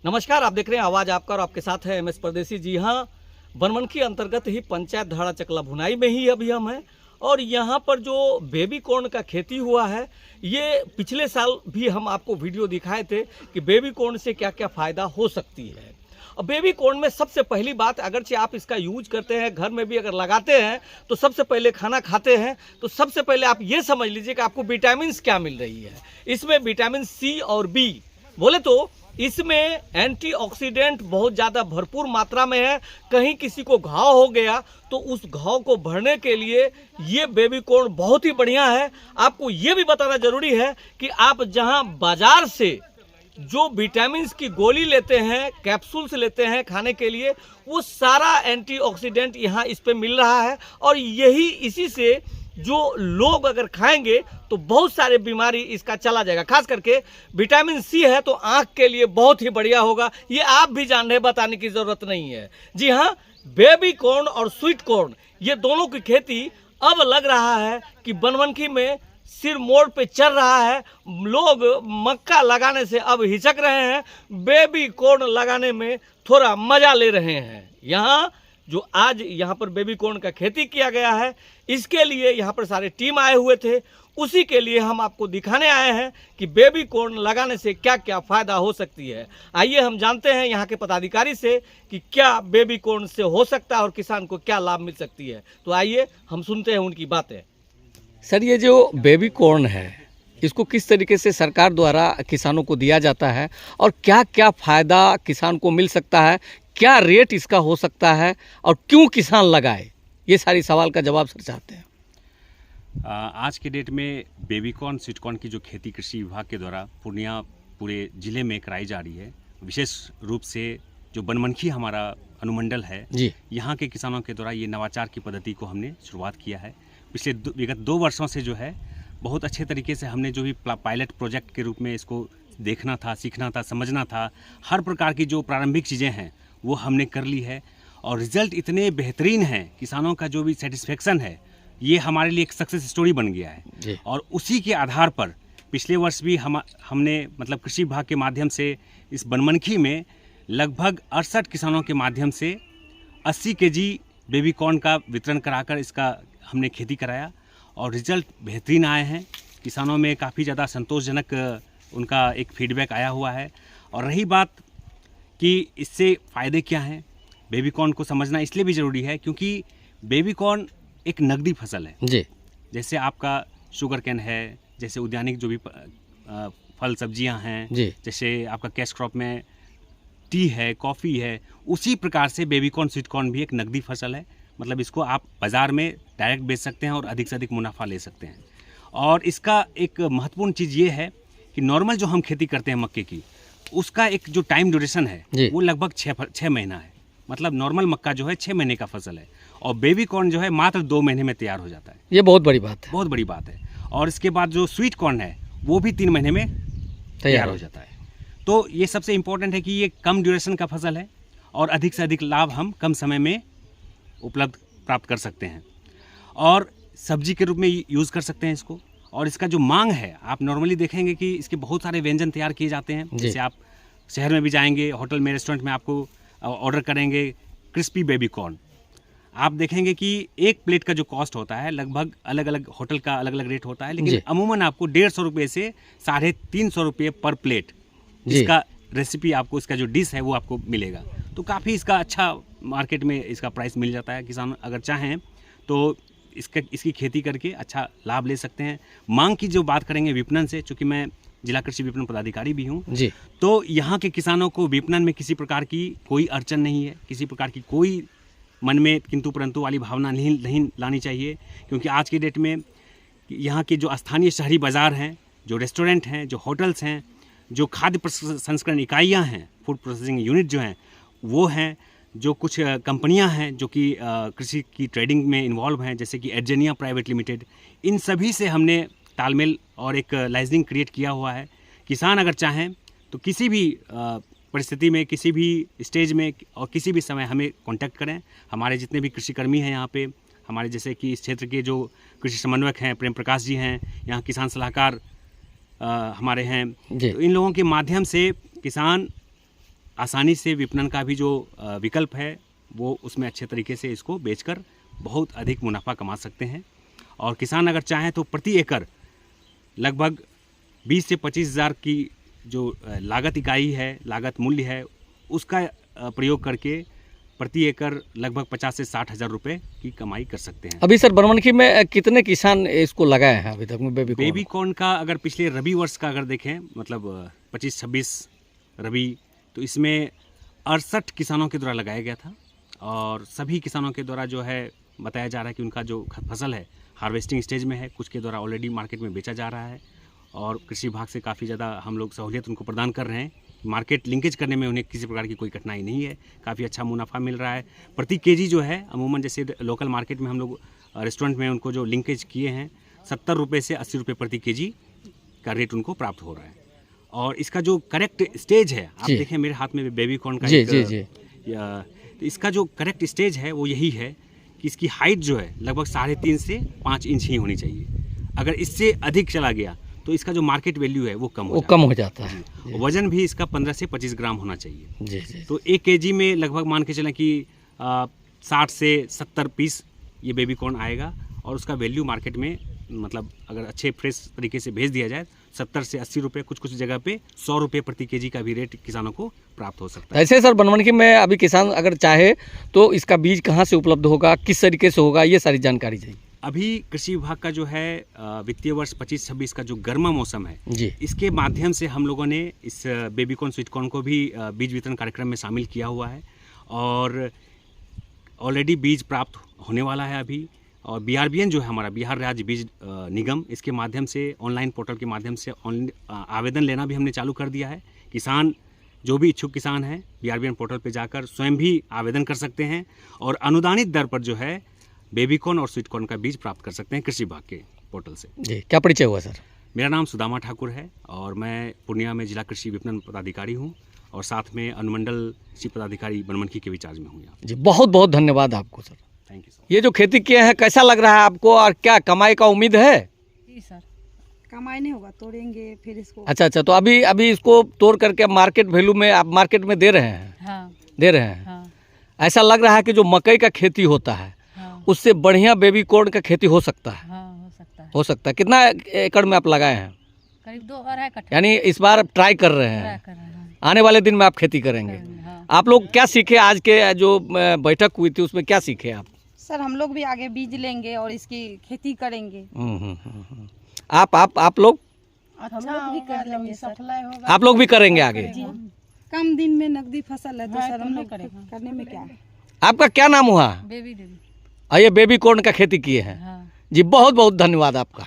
नमस्कार, आप देख रहे हैं आवाज़ आपका और आपके साथ है MS परदेसी। जी हाँ, बनमनखी अंतर्गत ही पंचायत धाड़ा चकला भुनाई में ही अभी हम हैं और यहाँ पर जो बेबी कॉर्न का खेती हुआ है, ये पिछले साल भी हम आपको वीडियो दिखाए थे कि बेबी कॉर्न से क्या क्या फ़ायदा हो सकती है। और बेबी कॉर्न में सबसे पहली बात, अगरचे आप इसका यूज करते हैं, घर में भी अगर लगाते हैं तो सबसे पहले खाना खाते हैं तो सबसे पहले आप ये समझ लीजिए कि आपको विटामिन क्या मिल रही है। इसमें विटामिन C और B, बोले तो इसमें एंटीऑक्सीडेंट बहुत ज़्यादा भरपूर मात्रा में है। कहीं किसी को घाव हो गया तो उस घाव को भरने के लिए ये बेबी कॉर्न बहुत ही बढ़िया है। आपको ये भी बताना ज़रूरी है कि आप जहां बाज़ार से जो विटामिन की गोली लेते हैं, कैप्सूल्स लेते हैं खाने के लिए, वो सारा एंटीऑक्सीडेंट यहाँ इस पे मिल रहा है। और यही इसी से जो लोग अगर खाएंगे तो बहुत सारे बीमारी इसका चला जाएगा। खास करके विटामिन C है तो आंख के लिए बहुत ही बढ़िया होगा। ये आप भी जान रहे, बताने की ज़रूरत नहीं है। जी हाँ, बेबी कॉर्न और स्वीट कॉर्न ये दोनों की खेती अब लग रहा है कि बनमनखी में सिर मोड़ पे चल रहा है। लोग मक्का लगाने से अब हिचक रहे हैं, बेबी कॉर्न लगाने में थोड़ा मज़ा ले रहे हैं। यहाँ जो आज यहाँ पर बेबी कॉर्न का खेती किया गया है, इसके लिए यहाँ पर सारे टीम आए हुए थे। उसी के लिए हम आपको दिखाने आए हैं कि बेबी कॉर्न लगाने से क्या क्या फ़ायदा हो सकती है। आइए हम जानते हैं यहाँ के पदाधिकारी से कि क्या बेबी कॉर्न से हो सकता है और किसान को क्या लाभ मिल सकती है। तो आइए हम सुनते हैं उनकी बातें। सर, ये जो बेबी कॉर्न है, इसको किस तरीके से सरकार द्वारा किसानों को दिया जाता है और क्या क्या फ़ायदा किसान को मिल सकता है, क्या रेट इसका हो सकता है और क्यों किसान लगाए, ये सारी सवाल का जवाब सर चाहते हैं। आज के डेट में बेबी कॉर्न, स्वीट कॉर्न की जो खेती कृषि विभाग के द्वारा पूर्णिया पूरे ज़िले में कराई जा रही है। विशेष रूप से जो बनमनखी हमारा अनुमंडल है जी, यहाँ के किसानों के द्वारा ये नवाचार की पद्धति को हमने शुरुआत किया है। पिछले विगत 2 वर्षों से जो है बहुत अच्छे तरीके से हमने जो भी पायलट प्रोजेक्ट के रूप में इसको देखना था, सीखना था, समझना था, हर प्रकार की जो प्रारंभिक चीज़ें हैं वो हमने कर ली है और रिज़ल्ट इतने बेहतरीन हैं। किसानों का जो भी सेटिस्फेक्शन है, ये हमारे लिए एक सक्सेस स्टोरी बन गया है। और उसी के आधार पर पिछले वर्ष भी हमने मतलब कृषि विभाग के माध्यम से इस बनमनखी में लगभग 68 किसानों के माध्यम से 80 kg बेबी कॉर्न का वितरण कराकर इसका हमने खेती कराया और रिज़ल्ट बेहतरीन आए हैं। किसानों में काफ़ी ज़्यादा संतोषजनक उनका एक फीडबैक आया हुआ है। और रही बात कि इससे फ़ायदे क्या हैं, बेबी कॉर्न को समझना इसलिए भी ज़रूरी है क्योंकि बेबी कॉर्न एक नकदी फसल है जी। जैसे आपका शुगर कैन है, जैसे उद्यानिक जो भी फल सब्जियां हैं, जैसे आपका कैश क्रॉप में टी है, कॉफ़ी है, उसी प्रकार से बेबी कॉर्न, स्वीट कॉर्न भी एक नकदी फसल है। मतलब इसको आप बाज़ार में डायरेक्ट बेच सकते हैं और अधिक से अधिक मुनाफा ले सकते हैं। और इसका एक महत्वपूर्ण चीज़ ये है कि नॉर्मल जो हम खेती करते हैं मक्के की, उसका एक जो टाइम ड्यूरेशन है वो लगभग 6 महीना है। मतलब नॉर्मल मक्का जो है 6 महीने का फसल है और बेबी कॉर्न जो है मात्र 2 महीने में तैयार हो जाता है। ये बहुत बड़ी बात है, बहुत बड़ी बात है। और इसके बाद जो स्वीट कॉर्न है वो भी 3 महीने में तैयार हो जाता है। तो ये सबसे इम्पोर्टेंट है कि ये कम ड्यूरेशन का फसल है और अधिक से अधिक लाभ हम कम समय में उपलब्ध प्राप्त कर सकते हैं और सब्जी के रूप में यूज़ कर सकते हैं इसको। और इसका जो मांग है, आप नॉर्मली देखेंगे कि इसके बहुत सारे व्यंजन तैयार किए जाते हैं। जैसे आप शहर में भी जाएंगे, होटल में, रेस्टोरेंट में आपको ऑर्डर करेंगे क्रिस्पी बेबी कॉर्न, आप देखेंगे कि एक प्लेट का जो कॉस्ट होता है लगभग अलग अलग होटल का अलग अलग रेट होता है, लेकिन अमूमन आपको 150 रुपये से 350 रुपये पर प्लेट इसका रेसिपी आपको, इसका जो डिश है वो आपको मिलेगा। तो काफ़ी इसका अच्छा मार्केट में इसका प्राइस मिल जाता है। किसान अगर चाहें तो इसकी खेती करके अच्छा लाभ ले सकते हैं। मांग की जो बात करेंगे विपणन से, चूँकि मैं जिला कृषि विपणन पदाधिकारी भी हूँ जी, तो यहाँ के किसानों को विपणन में किसी प्रकार की कोई अड़चन नहीं है, किसी प्रकार की कोई मन में किंतु परंतु वाली भावना नहीं लानी चाहिए। क्योंकि आज की डेट में यहाँ के जो स्थानीय शहरी बाज़ार हैं, जो रेस्टोरेंट हैं, जो होटल्स हैं, जो खाद्य प्रसंस्करण इकाइयाँ हैं, फूड प्रोसेसिंग यूनिट जो हैं वो हैं, जो कुछ कंपनियां हैं जो कि कृषि की ट्रेडिंग में इन्वॉल्व हैं, जैसे कि एडजेनिया प्राइवेट लिमिटेड, इन सभी से हमने तालमेल और एक लाइसेंसिंग क्रिएट किया हुआ है। किसान अगर चाहें तो किसी भी परिस्थिति में, किसी भी स्टेज में और किसी भी समय हमें कांटेक्ट करें। हमारे जितने भी कृषिकर्मी हैं यहाँ पे, हमारे जैसे कि इस क्षेत्र के जो कृषि समन्वयक हैं, प्रेम प्रकाश जी हैं, यहाँ किसान सलाहकार हमारे हैं, तो इन लोगों के माध्यम से किसान आसानी से विपणन का भी जो विकल्प है वो उसमें अच्छे तरीके से इसको बेचकर बहुत अधिक मुनाफा कमा सकते हैं। और किसान अगर चाहें तो प्रति एकड़ लगभग 20 से 25 हज़ार की जो लागत इकाई है, लागत मूल्य है, उसका प्रयोग करके प्रति एकड़ लगभग 50 से 60 हज़ार रुपये की कमाई कर सकते हैं। अभी सर बनमनखी में कितने किसान इसको लगाए हैं अभी तक में बेबी कॉर्न का? अगर पिछले रबी वर्ष का अगर देखें, मतलब 25-26 रबी, तो इसमें 68 किसानों के द्वारा लगाया गया था। और सभी किसानों के द्वारा जो है बताया जा रहा है कि उनका जो फसल है हार्वेस्टिंग स्टेज में है, कुछ के द्वारा ऑलरेडी मार्केट में बेचा जा रहा है। और कृषि विभाग से काफ़ी ज़्यादा हम लोग सहूलियत उनको प्रदान कर रहे हैं। मार्केट लिंकेज करने में उन्हें किसी प्रकार की कोई कठिनाई नहीं है, काफ़ी अच्छा मुनाफा मिल रहा है। प्रति केजी जो है अमूमन जैसे लोकल मार्केट में हम लोग रेस्टोरेंट में उनको जो लिंकेज किए हैं 70 रुपये से 80 रुपये प्रति केजी का रेट उनको प्राप्त हो रहा है। और इसका जो करेक्ट स्टेज है, आप देखें मेरे हाथ में बेबी कॉर्न का तो इसका जो करेक्ट स्टेज है वो यही है कि इसकी हाइट जो है लगभग 3.5 से 5 इंच ही होनी चाहिए। अगर इससे अधिक चला गया तो इसका जो मार्केट वैल्यू है वो कम हो जाता है। वजन भी इसका 15 से 25 ग्राम होना चाहिए। जी। तो 1 केजी में लगभग मान के चलें कि 60 से 70 पीस ये बेबी कॉर्न आएगा। और उसका वैल्यू मार्केट में मतलब अगर अच्छे फ्रेश तरीके से भेज दिया जाए 70 से 80 रुपये, कुछ जगह पे 100 रुपये प्रति केजी का भी रेट किसानों को प्राप्त हो सकता है। ऐसे सर बनमनखी में अभी किसान अगर चाहे तो इसका बीज कहाँ से उपलब्ध होगा, किस तरीके से होगा, ये सारी जानकारी चाहिए। अभी कृषि विभाग का जो है वित्तीय वर्ष 25-26 का जो गर्मा मौसम है जी, इसके माध्यम से हम लोगों ने इस बेबी कॉर्न स्वीट कॉर्न को भी बीज वितरण कार्यक्रम में शामिल किया हुआ है। और ऑलरेडी बीज प्राप्त होने वाला है अभी। और BRBN जो है हमारा बिहार राज्य बीज निगम, इसके माध्यम से ऑनलाइन पोर्टल के माध्यम से आवेदन लेना भी हमने चालू कर दिया है। किसान जो भी इच्छुक किसान हैं BRBN पोर्टल पे जाकर स्वयं भी आवेदन कर सकते हैं और अनुदानित दर पर जो है बेबी कॉर्न और स्वीट कॉर्न का बीज प्राप्त कर सकते हैं कृषि विभाग के पोर्टल से। जी, क्या परिचय हुआ सर? मेरा नाम सुदामा ठाकुर है और मैं पूर्णिया में जिला कृषि विपणन पदाधिकारी हूँ और साथ में अनुमंडल कृषि पदाधिकारी बनमनखी के भी चार्ज में हूँ यहाँ। जी, बहुत बहुत धन्यवाद आपको सर। Thank you sir. ये जो खेती किए हैं कैसा लग रहा है आपको और क्या कमाई का उम्मीद है? जी सर, कमाई नहीं होगा, तोड़ेंगे फिर इसको। अच्छा, तो अभी इसको तोड़ करके मार्केट वैल्यू में आप मार्केट में दे रहे हैं? हाँ, दे रहे हैं। हाँ, ऐसा लग रहा है कि जो मकई का खेती होता है हाँ, उससे बढ़िया बेबी कॉर्न का खेती हो सकता है। हाँ, हो सकता है। हो सकता है। कितना एकड़ में आप लगाए हैं? करीब 2-2.5 कट्ठा यानी इस बार ट्राई कर रहे हैं, कर रहे हैं। आने वाले दिन में आप खेती करेंगे। हाँ। आप आप लोग क्या सीखे आज के जो बैठक हुई थी उसमें, क्या सीखे आप? सर हम लोग भी आगे बीज लेंगे और इसकी खेती करेंगे। आप लोग अच्छा भी कर लेंगे सर। आप लोग भी करेंगे आगे? कम दिन में नकदी फसल है तो सर हम लोग करने में क्या है। आपका क्या नाम हुआ? बेबी। ये बेबी कॉर्न का खेती किए हैं। हाँ। जी, बहुत बहुत धन्यवाद आपका।